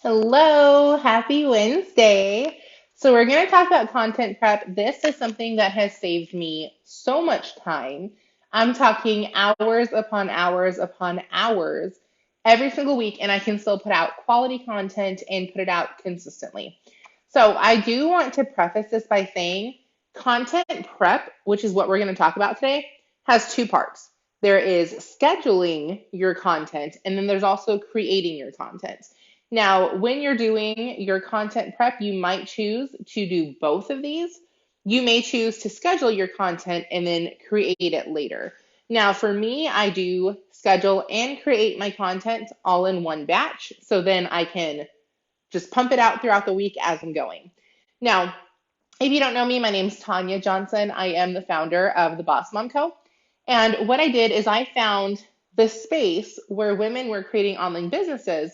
Hello, happy Wednesday. So, we're going to talk about content prep. This is something that has saved me so much time. I'm talking hours upon hours upon hours every single week, and I can still put out quality content and put it out consistently. So, I do want to preface this by saying content prep, which is what we're going to talk about today, has two parts. There is scheduling your content, and then there's also creating your content. Now, when you're doing your content prep, you might choose to do both of these. You may choose to schedule your content and then create it later. Now, for me, I do schedule and create my content all in one batch. So then I can just pump it out throughout the week as I'm going. Now, if you don't know me, my name is Tanya Johnson. I am the founder of the Boss Mom Co. And what I did is I found the space where women were creating online businesses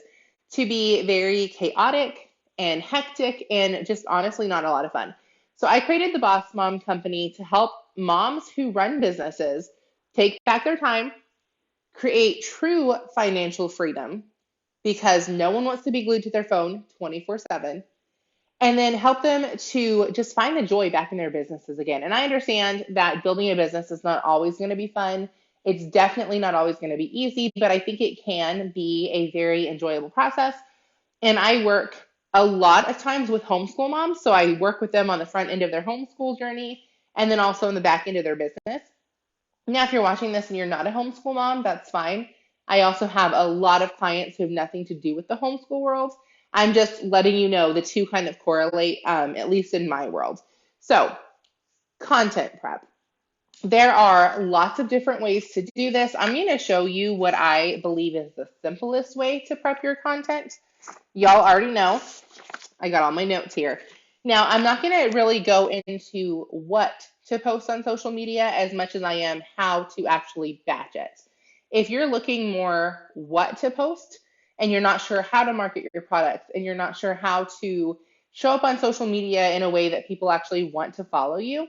to be very chaotic and hectic and just honestly not a lot of fun. So I created the Boss Mom Company to help moms who run businesses take back their time, create true financial freedom because no one wants to be glued to their phone 24/7, and then help them to just find the joy back in their businesses again. And I understand that building a business is not always going to be fun. It's definitely not always going to be easy, but I think it can be a very enjoyable process. And I work a lot of times with homeschool moms. So I work with them on the front end of their homeschool journey and then also in the back end of their business. Now, if you're watching this and you're not a homeschool mom, that's fine. I also have a lot of clients who have nothing to do with the homeschool world. I'm just letting you know the two kind of correlate, at least in my world. So, content prep. There are lots of different ways to do this. I'm going to show you what I believe is the simplest way to prep your content. Y'all already know. I got all my notes here. Now, I'm not going to really go into what to post on social media as much as I am how to actually batch it. If you're looking more what to post and you're not sure how to market your products and you're not sure how to show up on social media in a way that people actually want to follow you,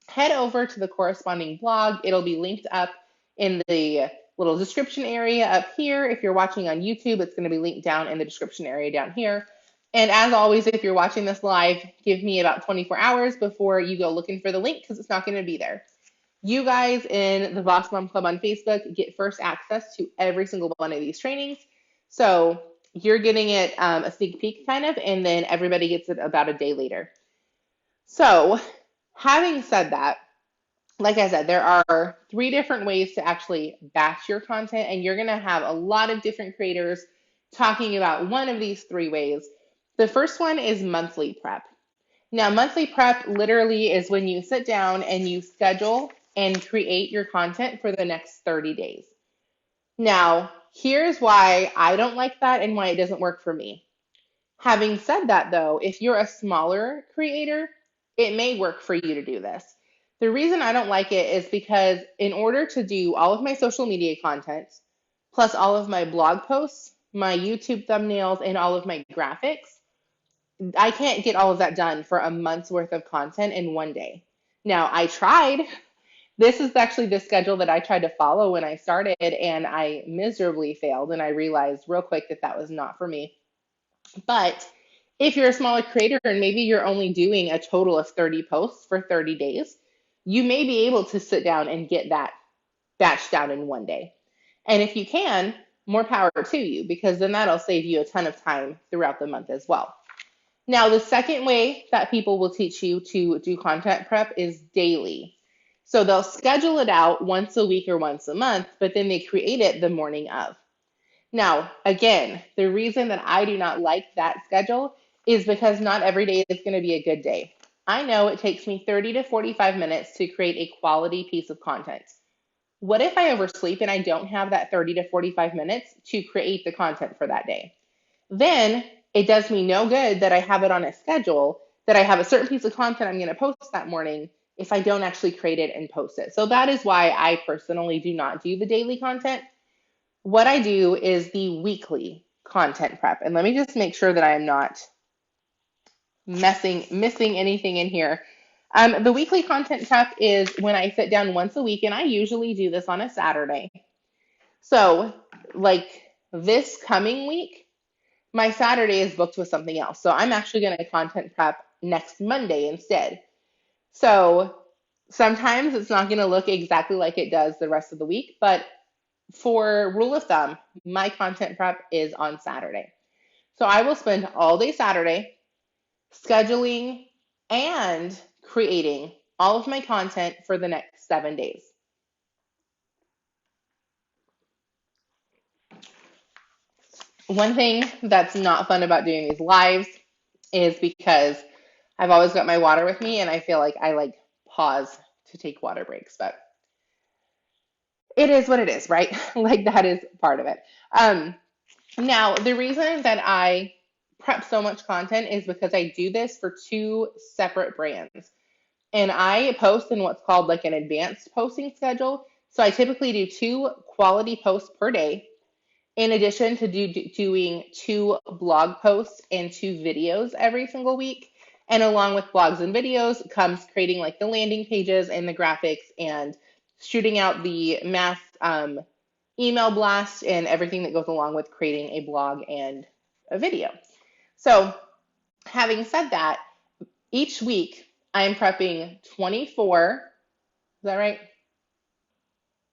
head over to the corresponding blog. It'll be linked up in the little description area up here. If you're watching on YouTube, it's going to be linked down in the description area down here. And as always, if you're watching this live, give me about 24 hours before you go looking for the link because it's not going to be there. You guys in the Boss Mom Club on Facebook get first access to every single one of these trainings. So you're getting it a sneak peek kind of, and then everybody gets it about a day later. So having said that, like I said, there are three different ways to actually batch your content, and you're going to have a lot of different creators talking about one of these three ways. The first one is monthly prep. Now, monthly prep literally is when you sit down and you schedule and create your content for the next 30 days. Now, here's why I don't like that and why it doesn't work for me. Having said that, though, if you're a smaller creator, it may work for you to do this. The reason I don't like it is because in order to do all of my social media content, plus all of my blog posts, my YouTube thumbnails, and all of my graphics, I can't get all of that done for a month's worth of content in one day. Now, I tried. This is actually the schedule that I tried to follow when I started, and I miserably failed. And I realized real quick that that was not for me. But if you're a smaller creator and maybe you're only doing a total of 30 posts for 30 days, you may be able to sit down and get that batched out in one day. And if you can, more power to you because then that'll save you a ton of time throughout the month as well. Now, the second way that people will teach you to do content prep is daily. So they'll schedule it out once a week or once a month, but then they create it the morning of. Now, again, the reason that I do not like that schedule is because not every day is going to be a good day. I know it takes me 30 to 45 minutes to create a quality piece of content. What if I oversleep and I don't have that 30 to 45 minutes to create the content for that day? Then it does me no good that I have it on a schedule, that I have a certain piece of content I'm going to post that morning if I don't actually create it and post it. So that is why I personally do not do the daily content. What I do is the weekly content prep. And let me just make sure that I am not missing anything in here. The weekly content prep is when I sit down once a week, and I usually do this on a Saturday. So, like this coming week, my Saturday is booked with something else. So I'm actually going to content prep next Monday instead. So sometimes it's not going to look exactly like it does the rest of the week, but for rule of thumb, my content prep is on Saturday. So I will spend all day Saturday scheduling and creating all of my content for the next 7 days. One thing that's not fun about doing these lives is because I've always got my water with me and I feel like I like pause to take water breaks, but it is what it is, right? Like that is part of it. Um, Now, the reason that I prep so much content is because I do this for two separate brands. And I post in what's called like an advanced posting schedule. So I typically do two quality posts per day, in addition to doing two blog posts and two videos every single week. And along with blogs and videos comes creating like the landing pages and the graphics and shooting out the mass email blast and everything that goes along with creating a blog and a video. So, having said that, each week I am prepping 24, is that right?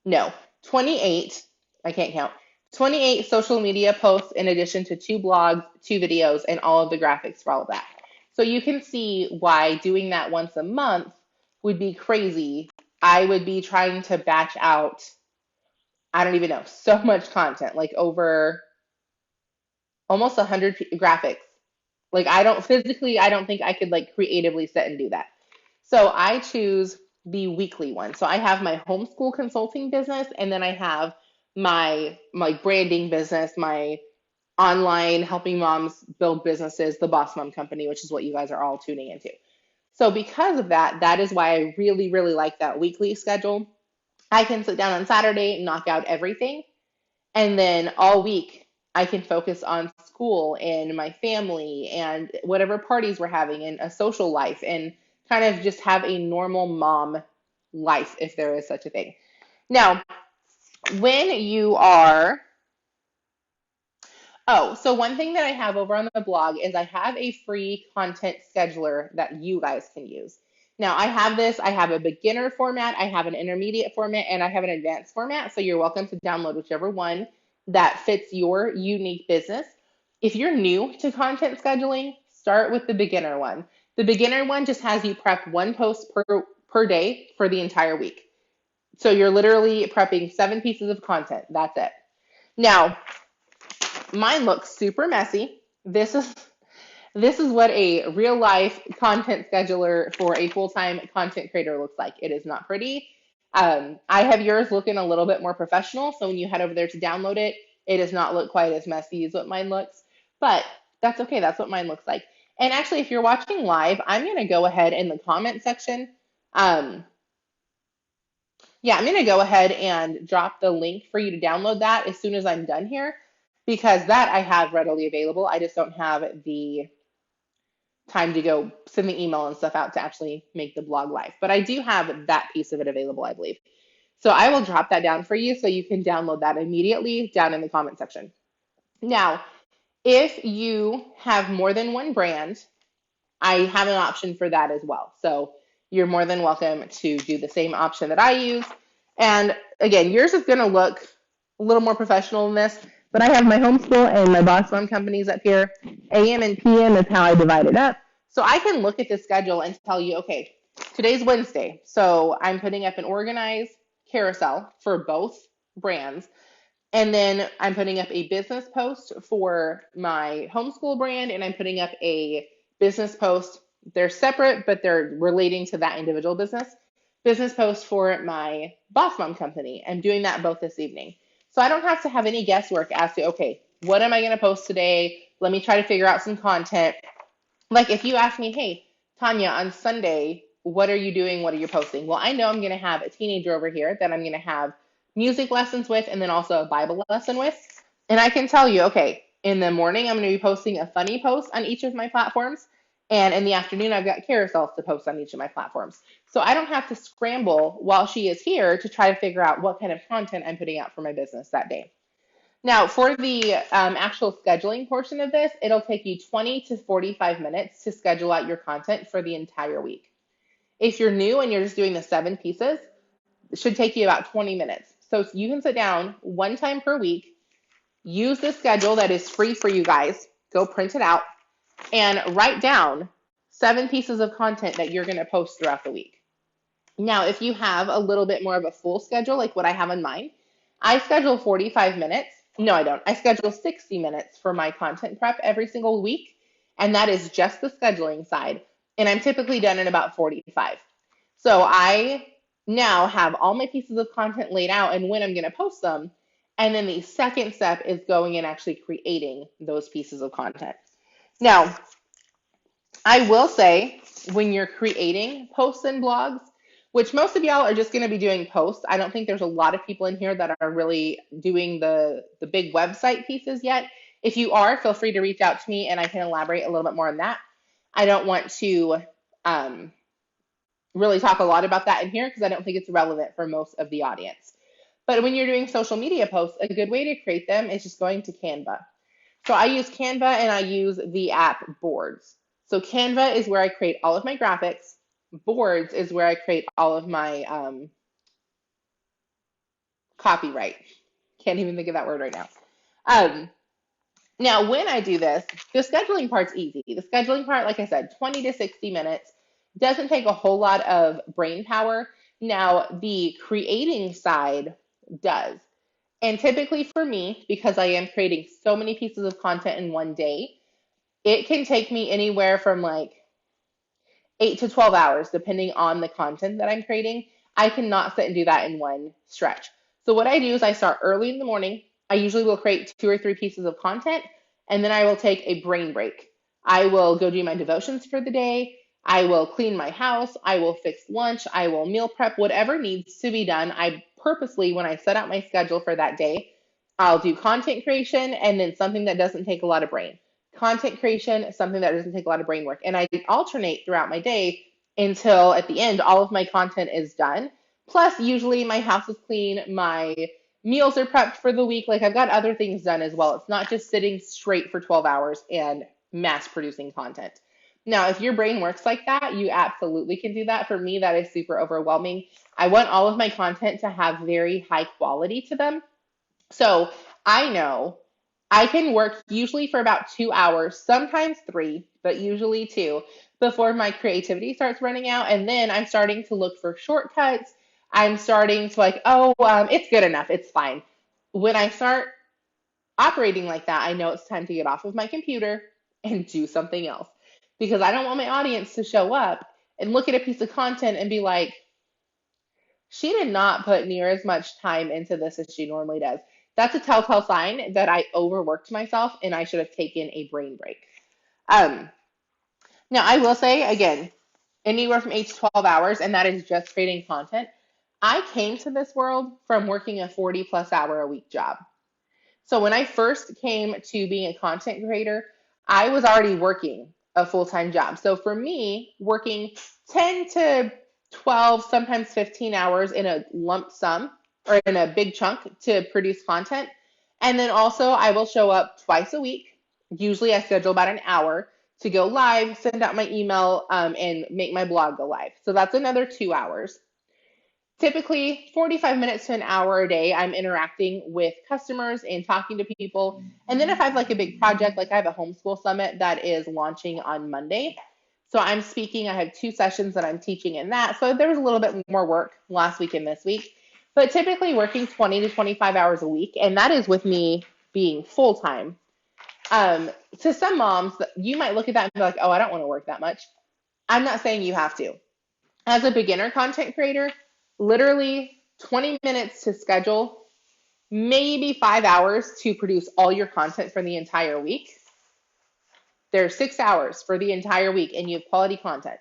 No, 28, I can't count. 28 social media posts in addition to two blogs, two videos, and all of the graphics for all of that. So you can see why doing that once a month would be crazy. I would be trying to batch out, I don't even know, so much content, like over almost 100 graphics. Like I don't think I could like creatively sit and do that. So I choose the weekly one. So I have my homeschool consulting business, and then I have my branding business, my online helping moms build businesses, the Boss Mom Company, which is what you guys are all tuning into. So because of that, that is why I really, really like that weekly schedule. I can sit down on Saturday, knock out everything, and then all week I can focus on school and my family and whatever parties we're having and a social life and kind of just have a normal mom life if there is such a thing. Now, when you are Oh, so one thing that I have over on the blog is I have a free content scheduler that you guys can use. Now, I have a beginner format, I have an intermediate format, and I have an advanced format. So you're welcome to download whichever one that fits your unique business. If you're new to content scheduling, start with the beginner one. The beginner one just has you prep one post per day for the entire week. So you're literally prepping 7 pieces of content. That's it. Now, mine looks super messy. This is what a real life content scheduler for a full-time content creator looks like. It is not pretty. I have yours looking a little bit more professional, so when you head over there to download it, it does not look quite as messy as what mine looks, but that's okay. That's what mine looks like. And actually, if you're watching live, I'm going to go ahead in the comment section. Um, yeah, I'm going to go ahead and drop the link for you to download that as soon as I'm done here because that I have readily available. I just don't have the time to go send the email and stuff out to actually make the blog live. But I do have that piece of it available, I believe. So I will drop that down for you so you can download that immediately down in the comment section. Now, if you have more than one brand, I have an option for that as well. So you're more than welcome to do the same option that I use. And again, yours is going to look a little more professional than this, but I have my homeschool and my Boss Mom companies up here. AM and PM is how I divide it up. So I can look at the schedule and tell you, okay, today's Wednesday. So I'm putting up an organized carousel for both brands. And then I'm putting up a business post for my homeschool brand, and I'm putting up a business post. They're separate, but they're relating to that individual business. Business post for my Boss Mom company. I'm doing that both this evening. So I don't have to have any guesswork as to, okay, what am I going to post today? Let me try to figure out some content. Like if you ask me, hey, Tanya, on Sunday, what are you doing? What are you posting? Well, I know I'm going to have a teenager over here that I'm going to have music lessons with and then also a Bible lesson with. And I can tell you, okay, in the morning, I'm going to be posting a funny post on each of my platforms. And in the afternoon, I've got carousels to post on each of my platforms. So I don't have to scramble while she is here to try to figure out what kind of content I'm putting out for my business that day. Now, for the actual scheduling portion of this, it'll take you 20 to 45 minutes to schedule out your content for the entire week. If you're new and you're just doing the 7 pieces, it should take you about 20 minutes. So you can sit down one time per week, use the schedule that is free for you guys, go print it out, and write down 7 pieces of content that you're going to post throughout the week. Now, if you have a little bit more of a full schedule, like what I have in mind, I schedule 45 minutes. No, I don't. I schedule 60 minutes for my content prep every single week, and that is just the scheduling side. And I'm typically done in about 45. So I now have all my pieces of content laid out and when I'm going to post them. And then the second step is going and actually creating those pieces of content. Now, I will say when you're creating posts and blogs, which most of y'all are just going to be doing posts. I don't think there's a lot of people in here that are really doing the big website pieces yet. If you are, feel free to reach out to me and I can elaborate a little bit more on that. I don't want to really talk a lot about that in here because I don't think it's relevant for most of the audience. But when you're doing social media posts, a good way to create them is just going to Canva. So I use Canva and I use the app Boards. So Canva is where I create all of my graphics. Boards is where I create all of my copyright. Can't even think of that word right now. Now, when I do this, the scheduling part's easy. The scheduling part, like I said, 20 to 60 minutes, doesn't take a whole lot of brain power. Now, the creating side does. And typically for me, because I am creating so many pieces of content in one day, it can take me anywhere from like 8 to 12 hours, depending on the content that I'm creating. I cannot sit and do that in one stretch. So what I do is I start early in the morning. I usually will create 2 or 3 pieces of content, and then I will take a brain break. I will go do my devotions for the day. I will clean my house. I will fix lunch. I will meal prep, whatever needs to be done. I purposely, when I set out my schedule for that day, I'll do content creation and then something that doesn't take a lot of brain. Content creation, something that doesn't take a lot of brain work. And I alternate throughout my day until at the end, all of my content is done. Plus, usually my house is clean, my meals are prepped for the week. Like I've got other things done as well. It's not just sitting straight for 12 hours and mass producing content. Now, if your brain works like that, you absolutely can do that. For me, that is super overwhelming. I want all of my content to have very high quality to them. So I know I can work usually for about 2 hours, sometimes three, but usually two, before my creativity starts running out. And then I'm starting to look for shortcuts. I'm starting to like, oh, it's good enough. It's fine. When I start operating like that, I know it's time to get off of my computer and do something else because I don't want my audience to show up and look at a piece of content and be like, she did not put near as much time into this as she normally does. That's a telltale sign that I overworked myself and I should have taken a brain break. Um, Now, I will say again, anywhere from 8 to 12 hours, and that is just creating content. I came to this world from working a 40 plus hour a week job. So when I first came to being a content creator, I was already working a full-time job. So for me, working 10 to 12, sometimes 15 hours in a lump sum or in a big chunk to produce content. And then also I will show up twice a week. Usually I schedule about an hour to go live, send out my email, and make my blog go live. So that's another 2 hours. Typically 45 minutes to an hour a day, I'm interacting with customers and talking to people. And then if I have like a big project, like I have a homeschool summit that is launching on Monday. So I'm speaking, I have 2 sessions that I'm teaching in that. So there was a little bit more work last week and this week, but typically working 20 to 25 hours a week. And that is with me being full time. To some moms, you might look at that and be like, oh, I don't want to work that much. I'm not saying you have to. As a beginner content creator, literally 20 minutes to schedule, maybe 5 hours to produce all your content for the entire week. There's 6 hours for the entire week and you have quality content.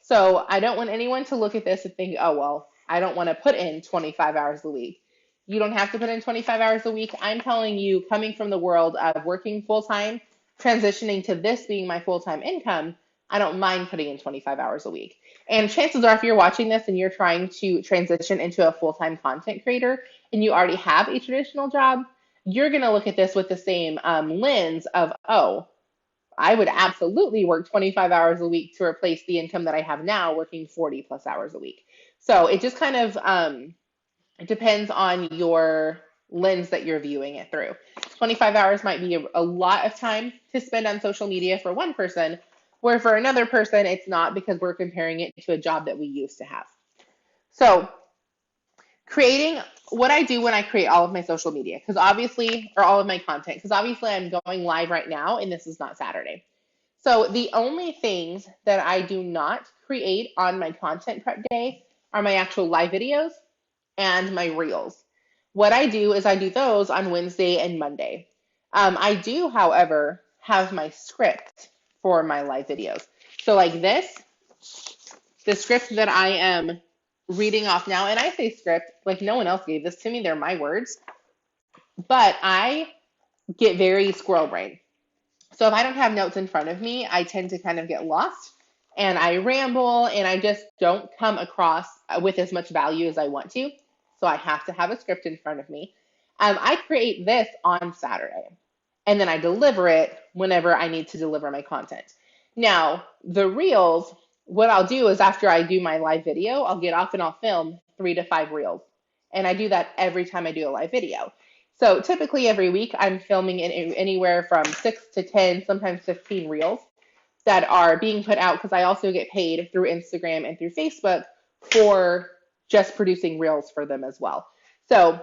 So I don't want anyone to look at this and think, oh, well, I don't want to put in 25 hours a week. You don't have to put in 25 hours a week. I'm telling you, coming from the world of working full time, transitioning to this being my full time income, I don't mind putting in 25 hours a week. And chances are, if you're watching this and you're trying to transition into a full time content creator and you already have a traditional job, you're going to look at this with the same lens of, oh, I would absolutely work 25 hours a week to replace the income that I have now working 40 plus hours a week. So it just kind of it depends on your lens that you're viewing it through. 25 hours might be a lot of time to spend on social media for one person, where for another person, it's not because we're comparing it to a job that we used to have. So creating what I do when I create all of my social media, because obviously, or all of my content, because obviously I'm going live right now and this is not Saturday. So the only things that I do not create on my content prep day are my actual live videos and my reels. What I do is I do those on Wednesday and Monday. I do, however, have my script for my live videos. So like this, the script that I am reading off now, and I say script like no one else gave this to me, they're my words, but I get very squirrel brain. So if I don't have notes in front of me, I tend to kind of get lost and I ramble and I just don't come across with as much value as I want to. So I have to have a script in front of me. I create this on Saturday and then I deliver it whenever I need to deliver my content. Now, the reels, what I'll do is after I do my live video, I'll get off and I'll film 3 to 5 reels. And I do that every time I do a live video. So typically every week I'm filming anywhere from 6 to 10, sometimes 15 reels that are being put out because I also get paid through Instagram and through Facebook for just producing reels for them as well. So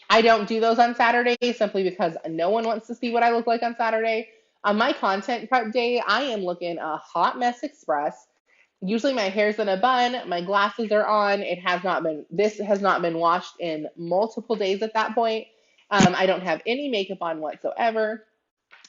I don't do those on Saturday simply because no one wants to see what I look like on Saturday. On my content prep day, I am looking a hot mess express. Usually my hair's in a bun, my glasses are on. This has not been washed in multiple days at that point. I don't have any makeup on whatsoever,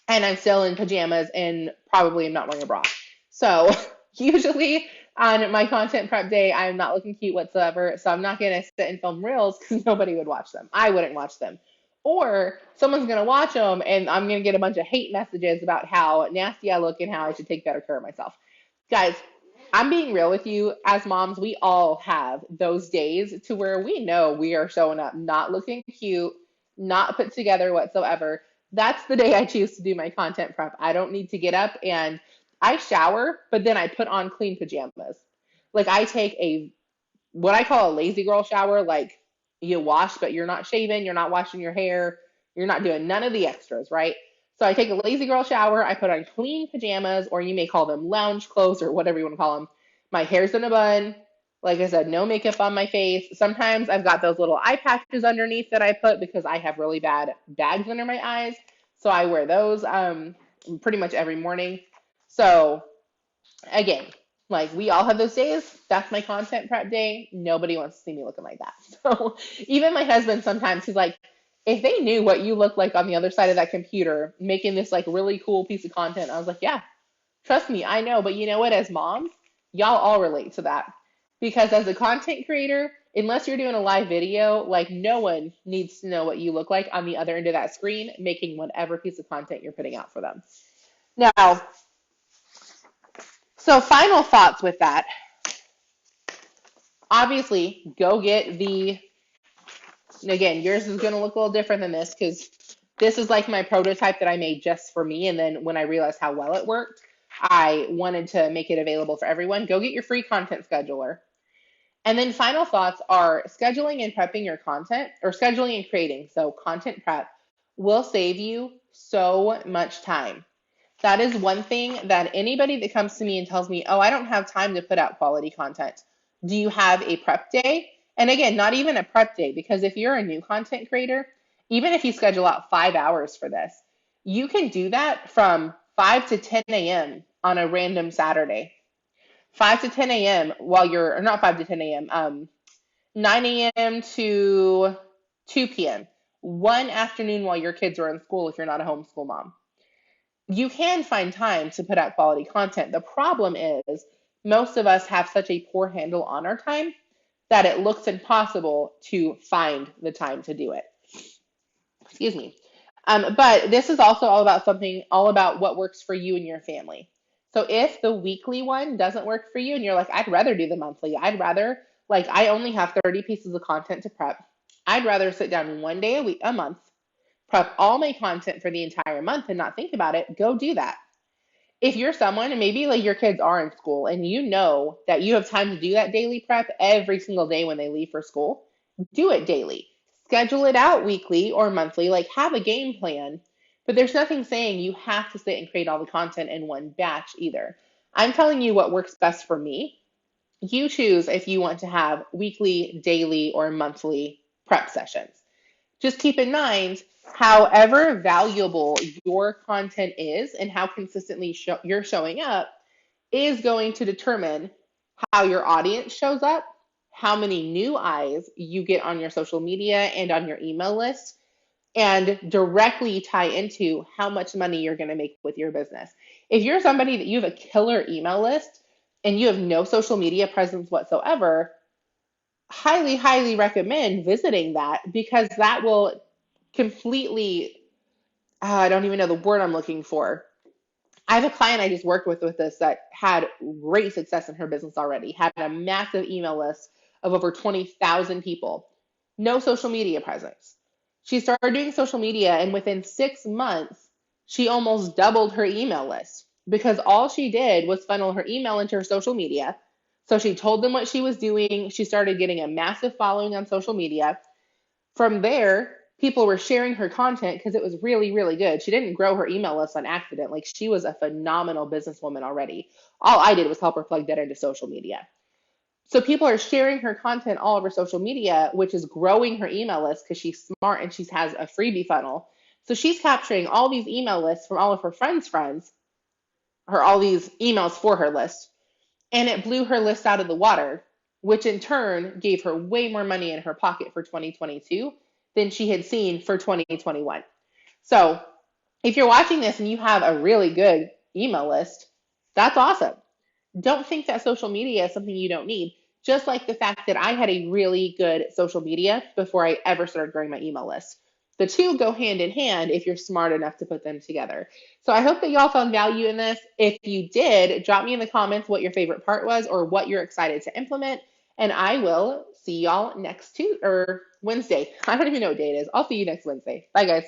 and I'm still in pajamas and probably am not wearing a bra. So usually on my content prep day, I'm not looking cute whatsoever. So I'm not going to sit and film reels because nobody would watch them. I wouldn't watch them. Or someone's going to watch them and I'm going to get a bunch of hate messages about how nasty I look and how I should take better care of myself. Guys, I'm being real with you. As moms, we all have those days to where we know we are showing up not looking cute, not put together whatsoever. That's the day I choose to do my content prep. I don't need to get up and I shower, but then I put on clean pajamas. Like I take what I call a lazy girl shower, like you wash, but you're not shaving, you're not washing your hair, you're not doing none of the extras, right? So I take a lazy girl shower, I put on clean pajamas, or you may call them lounge clothes or whatever you want to call them. My hair's in a bun. Like I said, no makeup on my face. Sometimes I've got those little eye patches underneath that I put because I have really bad bags under my eyes. So I wear those pretty much every morning. So again, like we all have those days. That's my content prep day. Nobody wants to see me looking like that. So even my husband sometimes he's like, if they knew what you look like on the other side of that computer, making this like really cool piece of content, I was like, yeah, trust me, I know. But you know what? As moms, y'all all relate to that. Because as a content creator, unless you're doing a live video, like no one needs to know what you look like on the other end of that screen, making whatever piece of content you're putting out for them. Now, so final thoughts with that. Obviously, go get again, yours is going to look a little different than this because this is like my prototype that I made just for me. And then when I realized how well it worked, I wanted to make it available for everyone. Go get your free content scheduler. And then final thoughts are scheduling and prepping your content or scheduling and creating. So content prep will save you so much time. That is one thing that anybody that comes to me and tells me, oh, I don't have time to put out quality content. Do you have a prep day? And again, not even a prep day, because if you're a new content creator, even if you schedule out 5 hours for this, you can do that from 5 to 10 a.m. on a random Saturday. 5 to 10 a.m. while you're, or not 5 to 10 a.m., 9 a.m. to 2 p.m. One afternoon while your kids are in school if you're not a homeschool mom. You can find time to put out quality content. The problem is most of us have such a poor handle on our time that it looks impossible to find the time to do it. Excuse me. But this is also all about what works for you and your family. So if the weekly one doesn't work for you and you're like, I'd rather do the monthly, I only have 30 pieces of content to prep. I'd rather sit down one day a month, prep all my content for the entire month and not think about it, go do that. If you're someone, and maybe like your kids are in school and you know that you have time to do that daily prep every single day when they leave for school, do it daily. Schedule it out weekly or monthly, like have a game plan. But there's nothing saying you have to sit and create all the content in one batch either. I'm telling you what works best for me. You choose if you want to have weekly, daily, or monthly prep sessions. Just keep in mind, however valuable your content is and how consistently you're showing up is going to determine how your audience shows up, how many new eyes you get on your social media and on your email list, and directly tie into how much money you're going to make with your business. If you're somebody that you have a killer email list and you have no social media presence whatsoever, highly, highly recommend visiting that because that will completely, I don't even know the word I'm looking for. I have a client I just worked with this that had great success in her business already, had a massive email list of over 20,000 people, no social media presence. She started doing social media, and within 6 months, she almost doubled her email list because all she did was funnel her email into her social media. So she told them what she was doing. She started getting a massive following on social media. From there, people were sharing her content because it was really, really good. She didn't grow her email list on accident. Like she was a phenomenal businesswoman already. All I did was help her plug that into social media. So people are sharing her content all over social media, which is growing her email list because she's smart and she has a freebie funnel. So she's capturing all these email lists from all of her friends, her all these emails for her list, and it blew her list out of the water, which in turn gave her way more money in her pocket for 2022 than she had seen for 2021. So if you're watching this and you have a really good email list, that's awesome. Don't think that social media is something you don't need. Just like the fact that I had a really good social media before I ever started growing my email list. The two go hand in hand if you're smart enough to put them together. So I hope that y'all found value in this. If you did, drop me in the comments what your favorite part was or what you're excited to implement. And I will see y'all next Tuesday or Wednesday. I don't even know what day it is. I'll see you next Wednesday. Bye, guys.